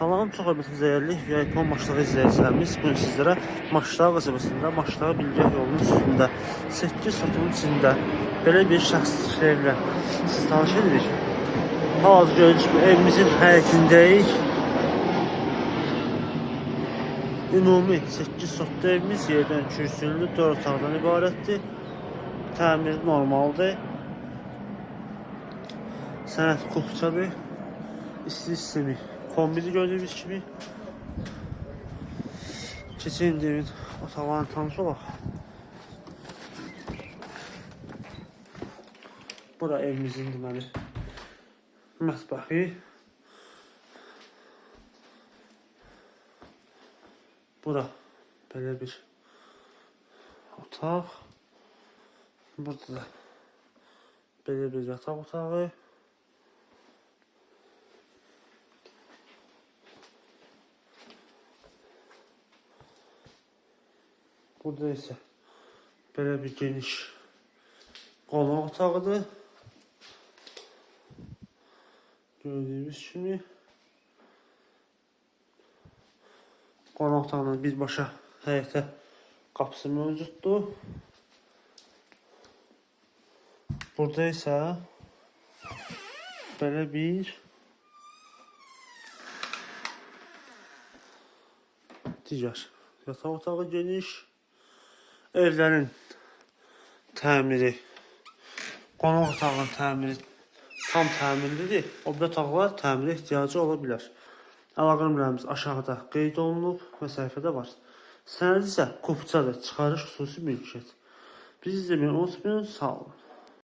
Salam, çox hörmətli dəyərli Yaypon Maçlağı izləyicilərimiz. Bugün sizlərə Maçlağı qəsəbəsində, Maçlağı Bilgah yolunun üstündə 8 sotun içində belə bir şəxs evlə siz tanış edirik. Hal-hazırda gördüyünüz kimi evimizin həyətindəyik. Ümumi 8 sotlu evimiz yerdən kürsülü 4 otaqdan ibarətdir. Təmir normaldır. Sənət kupçadır. İsti sistemi kombini gördüğümüz gibi. Keçelim evin otaqlarını tanış olaq. Bura evimizin deməli mətbəxi. Bura belə bir otaq. Burada da belə bir yataq otağı. Burada ise böyle bir geniş qonaq otağıdır. Gördüğünüz kimi qonaq otağının birbaşa həyətə qapısı mövcuddur. Burada ise böyle bir digər yataq otağı geniş. Evlərin təmiri, qonaq otağının təmiri tam təmirlidir. O bir otaqlar təmirə ehtiyacı ola bilər. Əlaqə nömrəmiz aşağıda qeyd olunub və səhifədə var. Sənəd isə kupçadır, çıxarış xüsusi mülkiyyət. Bizi izləməyi unutmayın, sağ olun.